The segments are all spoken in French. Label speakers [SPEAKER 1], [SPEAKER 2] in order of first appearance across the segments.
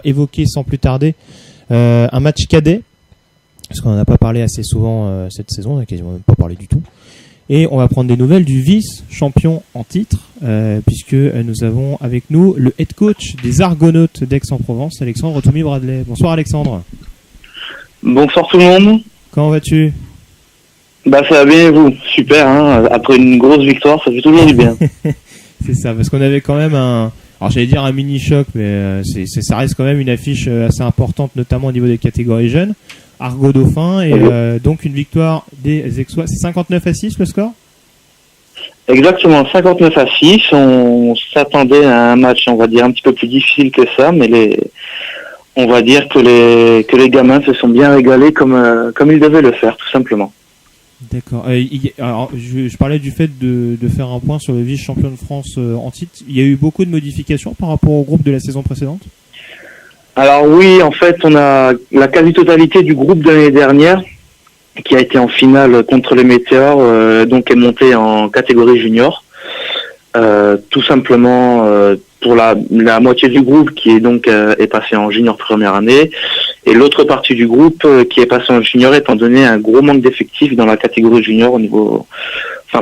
[SPEAKER 1] Évoquer sans plus tarder un match cadet, parce qu'on n'en a pas parlé assez souvent cette saison, on n'a quasiment même pas parlé du tout. Et on va prendre des nouvelles du vice-champion en titre, puisque nous avons avec nous le head coach des Argonautes d'Aix-en-Provence, Alexandre Toumi-Bradley. Bonsoir Alexandre.
[SPEAKER 2] Bonsoir tout le monde.
[SPEAKER 1] Comment vas-tu ?
[SPEAKER 2] Ça va bien et vous ? Super, hein, après une grosse victoire, ça fait toujours du bien.
[SPEAKER 1] C'est ça, parce qu'on avait quand même alors j'allais dire un mini-choc, mais ça reste quand même une affiche assez importante, notamment au niveau des catégories jeunes. Argo Dauphin, et donc une victoire des Aixois. C'est 59-6 le score ?
[SPEAKER 2] Exactement, 59-6. On s'attendait à un match, on va dire, un petit peu plus difficile que ça, mais on va dire que les gamins se sont bien régalés comme ils devaient le faire, tout simplement.
[SPEAKER 1] D'accord. Alors, je parlais du fait de faire un point sur le vice-champion de France en titre. Il y a eu beaucoup de modifications par rapport au groupe de la saison précédente ?
[SPEAKER 2] Alors oui, en fait, on a la quasi-totalité du groupe de l'année dernière qui a été en finale contre les Météores, donc est monté en catégorie junior. Tout simplement pour la moitié du groupe qui est passé en junior première année, et l'autre partie du groupe qui est passé en junior étant donné un gros manque d'effectifs dans la catégorie junior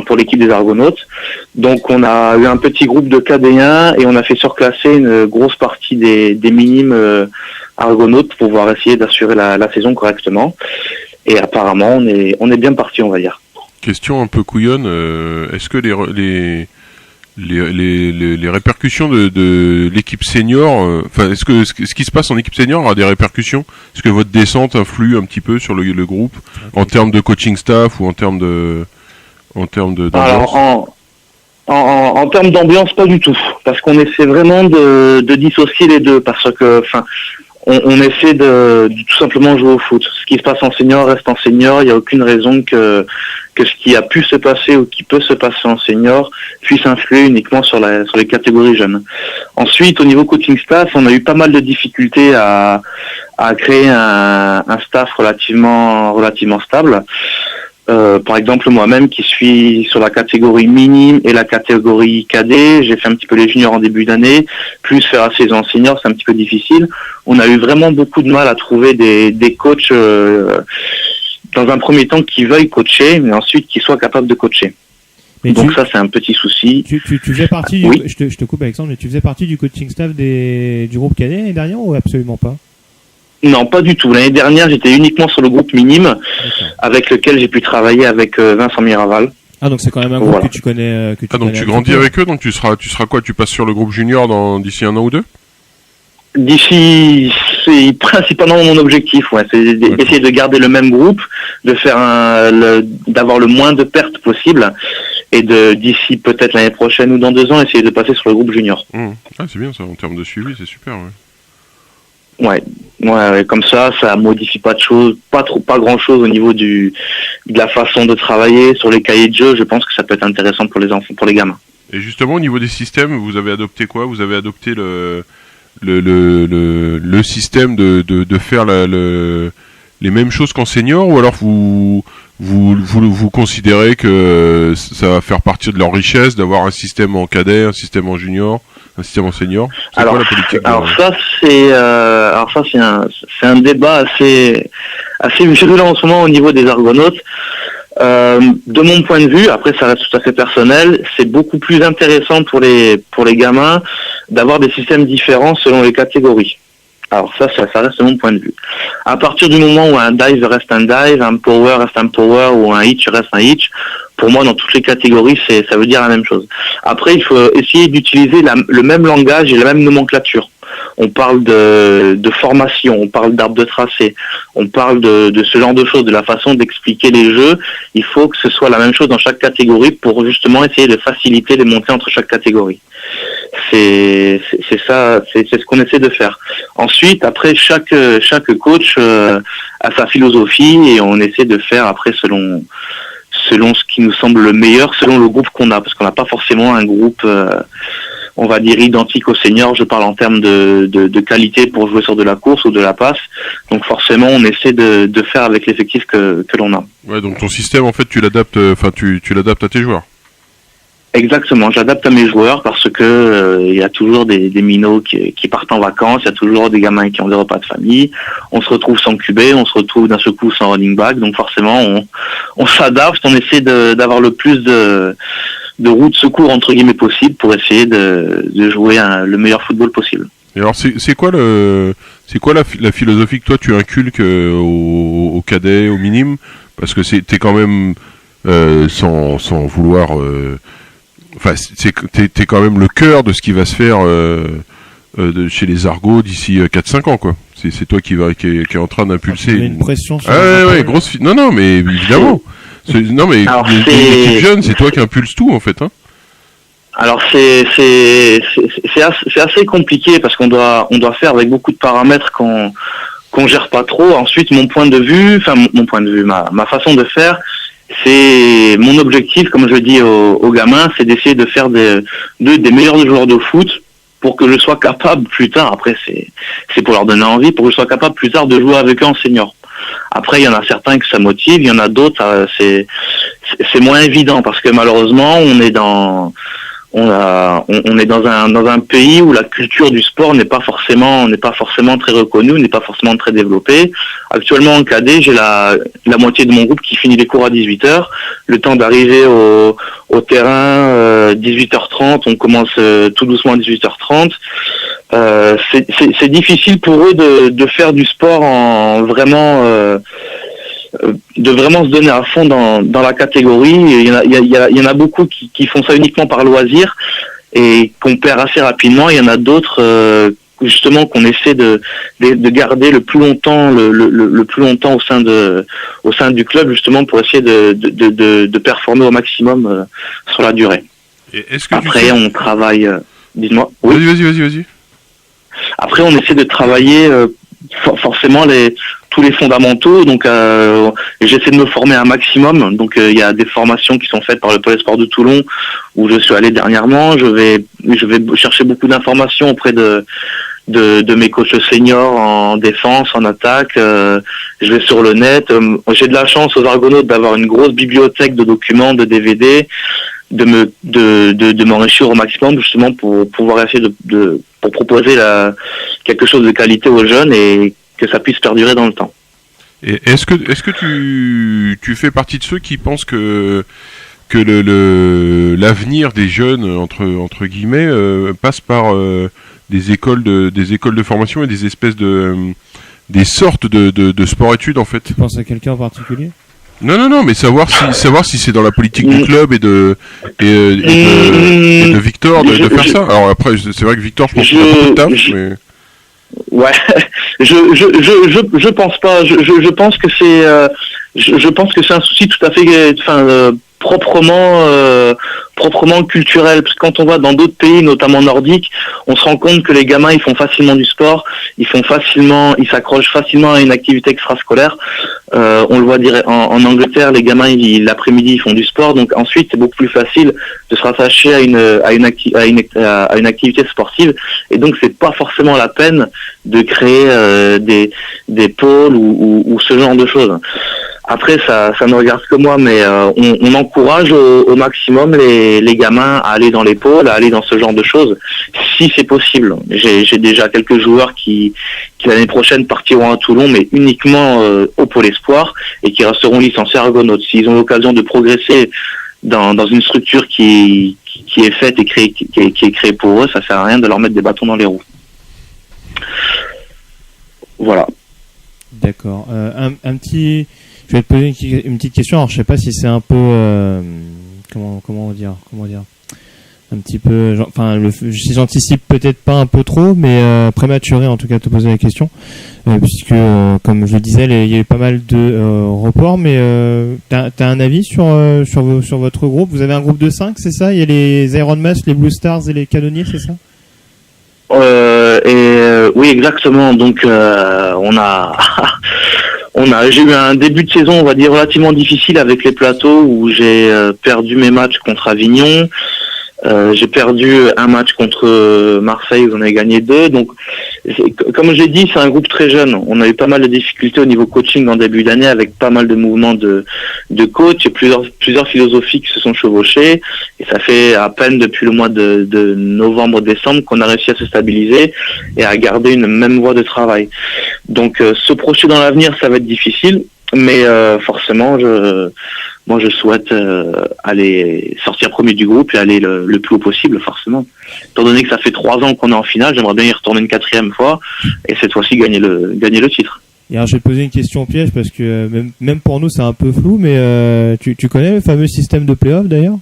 [SPEAKER 2] pour l'équipe des Argonautes. Donc on a eu un petit groupe de KD1 et on a fait surclasser une grosse partie des minimes Argonautes pour pouvoir essayer d'assurer la saison correctement. Et apparemment on est bien parti, on va dire.
[SPEAKER 3] Question un peu couillonne, est-ce que les répercussions de l'équipe senior, est-ce que ce qui se passe en équipe senior a des répercussions ? Est-ce que votre descente influe un petit peu sur le groupe en termes de coaching staff ou en termes d'ambiance ?
[SPEAKER 2] Alors en termes d'ambiance, pas du tout, parce qu'on essaie vraiment de dissocier les deux, parce que on essaie de tout simplement jouer au foot. Ce qui se passe en senior reste en senior. Il n'y a aucune raison que ce qui a pu se passer ou qui peut se passer en senior puisse influer uniquement sur les catégories jeunes. Ensuite, au niveau coaching staff, on a eu pas mal de difficultés à créer un staff relativement stable. Par exemple, moi-même qui suis sur la catégorie minime et la catégorie cadet, j'ai fait un petit peu les juniors en début d'année, plus faire la saison senior, c'est un petit peu difficile. On a eu vraiment beaucoup de mal à trouver des coachs dans un premier temps qui veuillent coacher, mais ensuite qui soient capables de coacher. Donc ça, c'est un petit souci.
[SPEAKER 1] Tu faisais partie
[SPEAKER 2] oui.
[SPEAKER 1] Je te coupe Alexandre, mais tu faisais partie du coaching staff du groupe cadet l'année dernière ou absolument pas ?
[SPEAKER 2] Non, pas du tout. L'année dernière, j'étais uniquement sur le groupe minime, avec lequel j'ai pu travailler avec Vincent Miraval.
[SPEAKER 1] Ah, donc c'est quand même un groupe que tu connais.
[SPEAKER 3] Donc tu grandis avec eux, donc tu seras quoi ? Tu passes sur le groupe junior d'ici 1 an ou 2 ?
[SPEAKER 2] D'ici, c'est principalement mon objectif, ouais, c'est d'essayer de garder le même groupe, de faire d'avoir le moins de pertes possible, et d'ici peut-être l'année prochaine ou dans 2 ans, essayer de passer sur le groupe junior.
[SPEAKER 3] Ah, c'est bien ça, en termes de suivi, c'est super, ouais.
[SPEAKER 2] Ouais, comme ça modifie pas de choses, pas grand chose au niveau de la façon de travailler sur les cahiers de jeu. Je pense que ça peut être intéressant pour les enfants, pour les gamins.
[SPEAKER 3] Et justement, au niveau des systèmes, vous avez adopté quoi ? Vous avez adopté le système de faire les mêmes choses qu'en senior, ou alors vous considérez que ça va faire partie de leur richesse d'avoir un système en cadet, un système en junior, un système en senior ? C'est quoi la politique ?
[SPEAKER 2] C'est un débat assez virulent en ce moment au niveau des Argonautes. De mon point de vue, après ça reste tout à fait personnel, c'est beaucoup plus intéressant pour les gamins d'avoir des systèmes différents selon les catégories. Alors ça reste mon point de vue. À partir du moment où un dive reste un dive, un power reste un power, ou un hitch reste un hitch, pour moi dans toutes les catégories ça veut dire la même chose. Après il faut essayer d'utiliser le même langage et la même nomenclature. On parle de formation, on parle d'arbre de tracé, on parle de ce genre de choses, de la façon d'expliquer les jeux. Il faut que ce soit la même chose dans chaque catégorie pour justement essayer de faciliter les montées entre chaque catégorie. C'est ça, c'est ce qu'on essaie de faire. Ensuite, après chaque coach a sa philosophie et on essaie de faire après selon ce qui nous semble le meilleur, selon le groupe qu'on a, parce qu'on n'a pas forcément un groupe on va dire identique au senior. Je parle en termes de qualité pour jouer sur de la course ou de la passe. Donc forcément, on essaie de faire avec l'effectif que l'on a.
[SPEAKER 3] Ouais, donc ton système, en fait, tu l'adaptes à tes joueurs.
[SPEAKER 2] Exactement, j'adapte à mes joueurs parce que il y a toujours des minots qui partent en vacances, il y a toujours des gamins qui ont des repas de famille, on se retrouve sans QB, on se retrouve d'un seul coup sans running back, donc forcément on s'adapte, on essaie d'avoir le plus de routes de secours entre guillemets possible pour essayer de jouer le meilleur football possible.
[SPEAKER 3] Et alors c'est quoi la philosophie que toi tu inculques au cadet, au minime, parce que t'es quand même sans vouloir enfin, t'es quand même le cœur de ce qui va se faire chez les Argos d'ici 4-5 ans, quoi. C'est toi qui est en train d'impulser
[SPEAKER 1] une pression sur
[SPEAKER 3] grosse non mais évidemment. Non mais l'équipe jeune, c'est toi qui impulse tout en fait, hein.
[SPEAKER 2] Alors c'est assez compliqué parce qu'on doit faire avec beaucoup de paramètres qu'on gère pas trop. Ensuite mon point de vue, ma façon de faire, c'est mon objectif, comme je dis aux gamins, c'est d'essayer de faire des meilleurs joueurs de foot pour que je sois capable plus tard, après c'est pour leur donner envie, pour que je sois capable plus tard de jouer avec eux en senior. Après il y en a certains que ça motive, il y en a d'autres c'est moins évident parce que malheureusement on est dans un pays où la culture du sport n'est pas forcément très reconnue, n'est pas forcément très développée. Actuellement en cadet, j'ai la moitié de mon groupe qui finit les cours à 18h. Le temps d'arriver au terrain 18h30, on commence tout doucement à 18h30. C'est difficile pour eux de faire du sport en vraiment de vraiment se donner à fond dans la catégorie. Il y en a beaucoup qui font ça uniquement par loisir et qu'on perd assez rapidement. Il y en a d'autres justement qu'on essaie de garder le plus longtemps le plus longtemps au sein du club, justement pour essayer de performer au maximum sur la durée.
[SPEAKER 3] Et est-ce que
[SPEAKER 2] après on travaille dis-moi.
[SPEAKER 3] Oui. Vas-y.
[SPEAKER 2] Après on essaie de travailler forcément tous les fondamentaux, donc j'essaie de me former un maximum. Donc il y a des formations qui sont faites par le Pôle Sport de Toulon où je suis allé dernièrement. Je vais chercher beaucoup d'informations auprès de mes coachs seniors en défense, en attaque. Je vais sur le net. J'ai de la chance aux Argonautes d'avoir une grosse bibliothèque de documents, de DVD, de m'enrichir au maximum justement pour pouvoir essayer pour proposer quelque chose de qualité aux jeunes et que ça puisse perdurer dans le temps.
[SPEAKER 3] Et est-ce que tu fais partie de ceux qui pensent que l'avenir des jeunes entre guillemets passe par des écoles de formation et des espèces des sortes de sport-études en fait?
[SPEAKER 1] Tu penses à quelqu'un en particulier?
[SPEAKER 3] Non, mais savoir si c'est dans la politique du club et de Victor de faire ça. Alors après, c'est vrai que Victor, je pense qu'il a beaucoup de taf, mais...
[SPEAKER 2] Ouais, je pense pas. Je pense que c'est un souci tout à fait, proprement culturel, parce que quand on va dans d'autres pays, notamment nordiques, on se rend compte que les gamins ils font facilement du sport, ils s'accrochent facilement à une activité extrascolaire. On le voit en Angleterre, les gamins l'après-midi ils font du sport, donc ensuite c'est beaucoup plus facile de se rattacher à une activité sportive, et donc c'est pas forcément la peine de créer des pôles ou ce genre de choses. Après, ça ne regarde que moi, mais on encourage au maximum les gamins à aller dans les pôles, à aller dans ce genre de choses, si c'est possible. J'ai déjà quelques joueurs qui l'année prochaine partiront à Toulon, mais uniquement au pôle espoir, et qui resteront licenciés Argonautes. S'ils ont l'occasion de progresser dans une structure qui est faite et qui est créée pour eux, ça sert à rien de leur mettre des bâtons dans les roues. Voilà.
[SPEAKER 1] D'accord. Je vais te poser une petite question. Alors, je sais pas si c'est un peu comment dire un petit peu, si j'anticipe peut-être pas un peu trop, mais prématuré en tout cas de te poser la question, puisque comme je le disais, il y a eu pas mal de reports. Mais t'as un avis sur votre groupe? Vous avez un groupe de 5, c'est ça? Il y a les Iron Mask, les Blue Stars et les Canonniers, c'est ça?
[SPEAKER 2] Oui, exactement. Donc j'ai eu un début de saison, on va dire, relativement difficile avec les plateaux où j'ai perdu mes matchs contre Avignon. J'ai perdu un match contre Marseille, où on a gagné 2. Donc, comme je l'ai dit, c'est un groupe très jeune. On a eu pas mal de difficultés au niveau coaching en début d'année, avec pas mal de mouvements de coach et plusieurs philosophies qui se sont chevauchées. Et ça fait à peine depuis le mois de novembre-décembre qu'on a réussi à se stabiliser et à garder une même voie de travail. Donc, se projeter dans l'avenir, ça va être difficile, mais forcément, moi, je souhaite aller sortir premier du groupe et aller le plus haut possible, forcément. Étant donné que ça fait 3 ans qu'on est en finale, j'aimerais bien y retourner une 4e fois et cette fois-ci gagner le titre.
[SPEAKER 1] Et alors, je vais te poser une question piège parce que même pour nous, c'est un peu flou, mais tu connais le fameux système de play-off d'ailleurs ?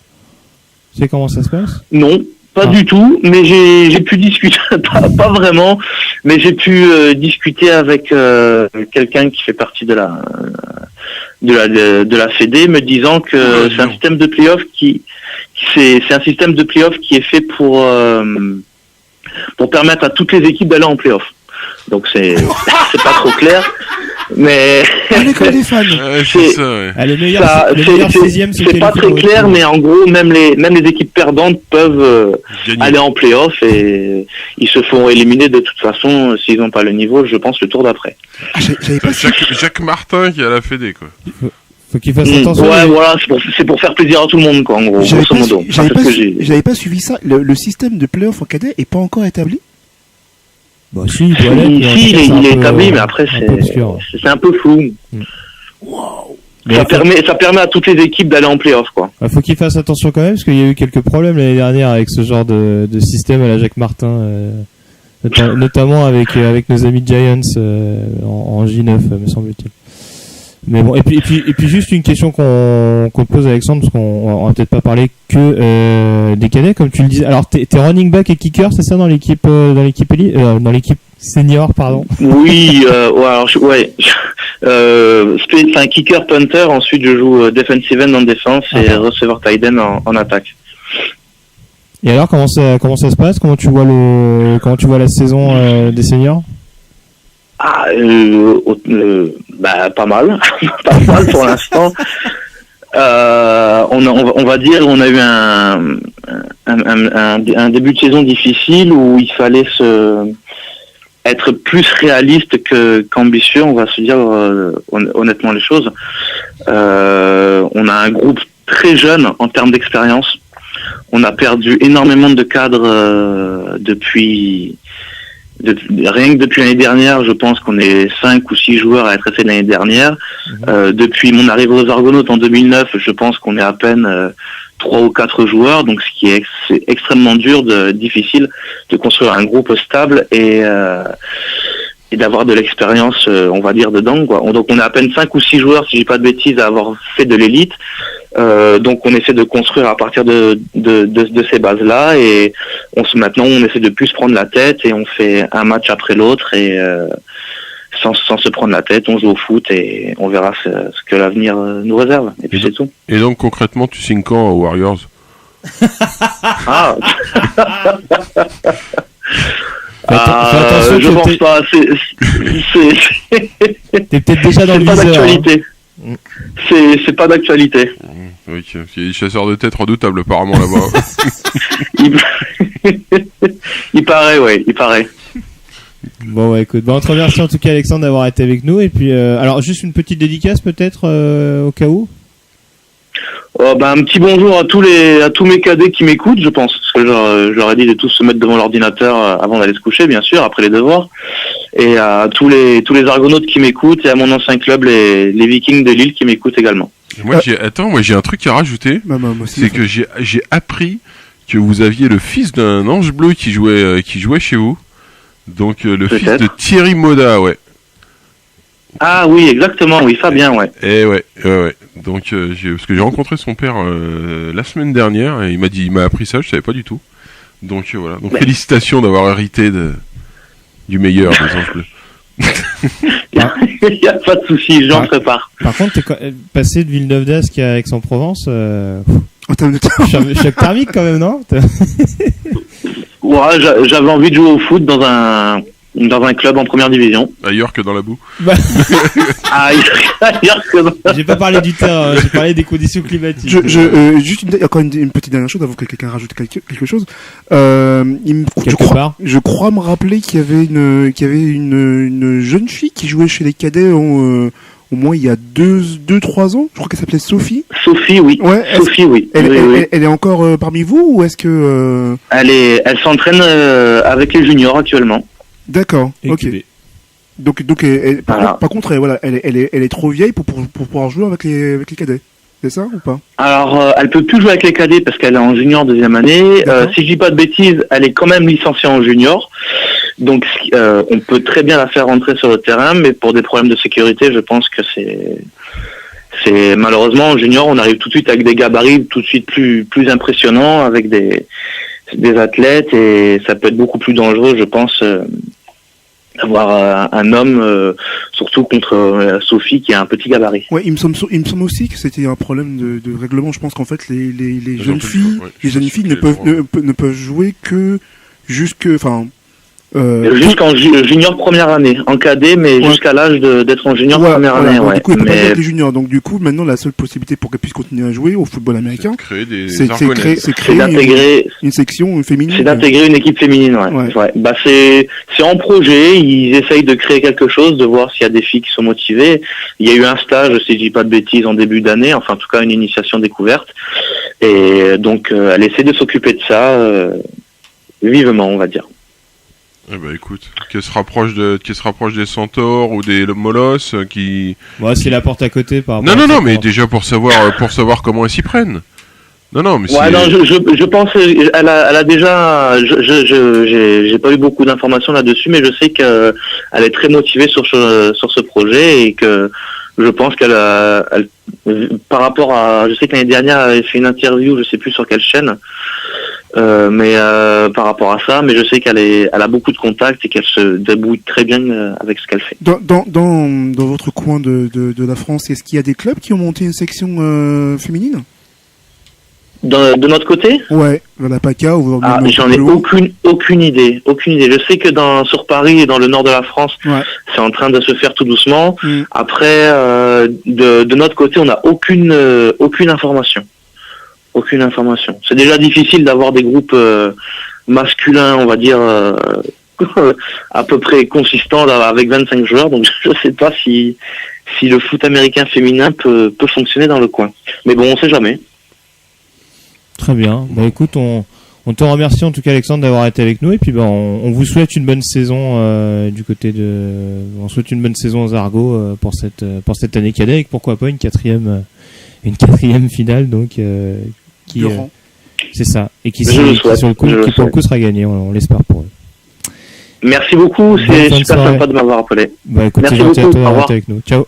[SPEAKER 1] Tu sais comment ça se passe ?
[SPEAKER 2] Non, pas du tout, mais j'ai pu discuter, pas vraiment, mais j'ai pu discuter avec quelqu'un qui fait partie de la Fédé, me disant que c'est un système de play-off c'est un système de play-off qui est fait pour permettre à toutes les équipes d'aller en play-off. Donc c'est pas trop clair, mais
[SPEAKER 4] les fans.
[SPEAKER 3] C'est ça, ouais.
[SPEAKER 1] Le meilleur 16e,
[SPEAKER 2] c'est pas très clair, mais en gros, même les équipes perdantes peuvent aller en play-off et ils se font éliminer de toute façon s'ils n'ont pas le niveau, je pense, le tour d'après.
[SPEAKER 4] J'avais pas
[SPEAKER 3] Jacques Martin qui est à la Fédé, quoi.
[SPEAKER 1] Faut qu'il fasse attention.
[SPEAKER 2] Ouais, voilà, c'est pour faire plaisir à tout le monde, quoi, en gros, grosso modo.
[SPEAKER 4] J'avais pas suivi ça. Le système de play-off en cadet est pas encore établi?
[SPEAKER 1] Bah si, il
[SPEAKER 2] il est établi, mais après c'est un peu flou.
[SPEAKER 4] Wow.
[SPEAKER 2] Ça permet à toutes les équipes d'aller en play-off, quoi.
[SPEAKER 1] Faut qu'ils fassent attention quand même, parce qu'il y a eu quelques problèmes l'année dernière avec ce genre de système à la Jacques Martin, notamment avec nos amis Giants en J9, me semble-t-il. Mais bon, et puis juste une question qu'on pose à Alexandre, parce qu'on va peut-être pas parler que des cadets, comme tu le disais. Alors t'es running back et kicker, c'est ça, dans l'équipe senior, pardon.
[SPEAKER 2] Oui, c'est un kicker punter. Ensuite, je joue defensive end en défense et receiver tight end en attaque.
[SPEAKER 1] Et alors comment ça se passe? Comment tu vois la saison des seniors?
[SPEAKER 2] Pas mal, pas mal pour l'instant. On va dire, on a eu un début de saison difficile où il fallait être plus réaliste qu'ambitieux. On va se dire honnêtement les choses. On a un groupe très jeune en termes d'expérience. On a perdu énormément de cadres rien que depuis l'année dernière, je pense qu'on est 5 ou 6 joueurs à être restés l'année dernière. Depuis mon arrivée aux Argonautes en 2009, je pense qu'on est à peine 3 ou 4 joueurs, donc ce qui est extrêmement difficile de construire un groupe stable et d'avoir de l'expérience, on va dire, dedans, quoi. Donc on est à peine 5 ou 6 joueurs, si j'ai pas de bêtises, à avoir fait de l'élite. Donc on essaie de construire à partir de ces bases-là et maintenant on essaie de plus se prendre la tête et on fait un match après l'autre et sans se prendre la tête, on joue au foot et on verra ce que l'avenir nous réserve. Et puis c'est tout.
[SPEAKER 3] Et donc concrètement, tu signes quand aux Warriors?
[SPEAKER 2] Je pense pas.
[SPEAKER 1] T'es peut-être déjà dans le viseur.
[SPEAKER 2] C'est pas d'actualité. C'est pas d'actualité.
[SPEAKER 3] Oui, il y a des chasseurs de tête redoutables apparemment là-bas.
[SPEAKER 2] Il paraît.
[SPEAKER 1] Bon, écoute, on te remercie en tout cas, Alexandre, d'avoir été avec nous. Et puis, alors juste une petite dédicace peut-être au cas où.
[SPEAKER 2] Un petit bonjour à tous mes cadets qui m'écoutent, je pense, parce que je leur ai dit de tous se mettre devant l'ordinateur avant d'aller se coucher, bien sûr, après les devoirs, et à tous les Argonautes qui m'écoutent et à mon ancien club, les Vikings de Lille qui m'écoutent également.
[SPEAKER 3] Moi j'ai un truc à rajouter, c'est que j'ai appris que vous aviez le fils d'un ange bleu qui jouait chez vous, donc le fils de Thierry Moda, ouais.
[SPEAKER 2] Ah oui, exactement, oui, Fabien, ouais.
[SPEAKER 3] Et ouais. Donc parce que j'ai rencontré son père la semaine dernière et il m'a appris ça, je savais pas du tout. Donc voilà. Donc félicitations d'avoir hérité du meilleur des anges bleus.
[SPEAKER 2] Il y a pas de souci, j'en prépare.
[SPEAKER 1] Par contre, t'es passé de Villeneuve d'Ascq à Aix-en-Provence.
[SPEAKER 4] En termes de temps.
[SPEAKER 1] Choc thermique quand même, non?
[SPEAKER 2] Ouais, j'avais envie de jouer au foot dans dans un club en première division.
[SPEAKER 3] Ailleurs que dans la boue.
[SPEAKER 2] Ailleurs que dans...
[SPEAKER 1] J'ai pas parlé du terrain, j'ai parlé des conditions climatiques.
[SPEAKER 4] Juste encore une petite dernière chose avant que quelqu'un rajoute quelque chose. Je crois me rappeler qu'il y avait une jeune fille qui jouait chez les cadets au moins il y a 2-3 ans. Je crois qu'elle s'appelait Sophie.
[SPEAKER 2] Sophie, oui.
[SPEAKER 4] Ouais,
[SPEAKER 2] Sophie, oui.
[SPEAKER 4] Elle est encore parmi vous ou est-ce que
[SPEAKER 2] Elle s'entraîne avec les juniors actuellement.
[SPEAKER 4] D'accord. Ok. Donc par contre elle est trop vieille pour pouvoir jouer avec les cadets. C'est ça ou pas?
[SPEAKER 2] Alors, elle peut plus jouer avec les cadets parce qu'elle est en junior deuxième année. Si je dis pas de bêtises, elle est quand même licenciée en junior. Donc, on peut très bien la faire rentrer sur le terrain, mais pour des problèmes de sécurité, je pense que c'est malheureusement en junior, on arrive tout de suite avec des gabarits tout de suite plus impressionnants, avec des athlètes, et ça peut être beaucoup plus dangereux, je pense, d'avoir un homme, surtout contre Sophie qui a un petit gabarit.
[SPEAKER 4] Ouais, il me semble aussi que c'était un problème de règlement. Je pense qu'en fait les jeunes filles, ne peuvent jouer que
[SPEAKER 2] jusqu'en junior première année, en cadet, mais jusqu'à l'âge d'être en junior première année.
[SPEAKER 4] Du coup, elle peut pas être junior. Donc du coup, maintenant, la seule possibilité pour qu'elle puisse continuer à jouer au football américain, c'est
[SPEAKER 2] d'intégrer
[SPEAKER 4] une section féminine.
[SPEAKER 2] C'est d'intégrer une équipe féminine, ouais. Bah c'est en projet. Ils essayent de créer quelque chose, de voir s'il y a des filles qui sont motivées. Il y a eu un stage, si je dis pas de bêtises, en début d'année. Enfin, en tout cas, une initiation découverte. Et donc, elle essaie de s'occuper de ça vivement, on va dire.
[SPEAKER 3] Eh ben écoute, qu'elle se rapproche des centaures ou des Molosses qui.
[SPEAKER 1] Ouais, c'est la porte à côté par.
[SPEAKER 3] Non, mais déjà pour savoir comment elles s'y prennent. Non, mais
[SPEAKER 2] ouais, non, je pense, elle a déjà, j'ai pas eu beaucoup d'informations là-dessus, mais je sais qu'elle est très motivée sur ce projet et que je pense par rapport à, je sais que l'année dernière elle avait fait une interview, je sais plus sur quelle chaîne. Mais par rapport à ça, mais je sais elle a beaucoup de contacts et qu'elle se débrouille très bien avec ce qu'elle fait.
[SPEAKER 4] Dans votre coin de la France, est-ce qu'il y a des clubs qui ont monté une section féminine?
[SPEAKER 2] De notre côté?
[SPEAKER 4] Ouais, vers la PACA ou
[SPEAKER 2] j'en ai aucune idée. Je sais que sur Paris et dans le nord de la France, c'est en train de se faire tout doucement. Après, de notre côté, on n'a aucune information. Aucune information. C'est déjà difficile d'avoir des groupes masculins, on va dire, à peu près consistants avec 25 joueurs. Donc je ne sais pas si le foot américain féminin peut fonctionner dans le coin. Mais bon, on ne sait jamais.
[SPEAKER 1] Très bien. Bah écoute, on te remercie en tout cas Alexandre d'avoir été avec nous et puis on vous souhaite une bonne saison du côté on souhaite une bonne saison aux Argos pour cette année cadet et pourquoi pas une quatrième finale donc c'est ça et qui sur le coup sera gagné, on l'espère pour eux.
[SPEAKER 2] Merci beaucoup, c'est super sympa de m'avoir appelé.
[SPEAKER 1] Bah écoute,
[SPEAKER 2] merci
[SPEAKER 1] c'est gentil
[SPEAKER 2] beaucoup,
[SPEAKER 1] à toi d'avoir été avec nous. Ciao.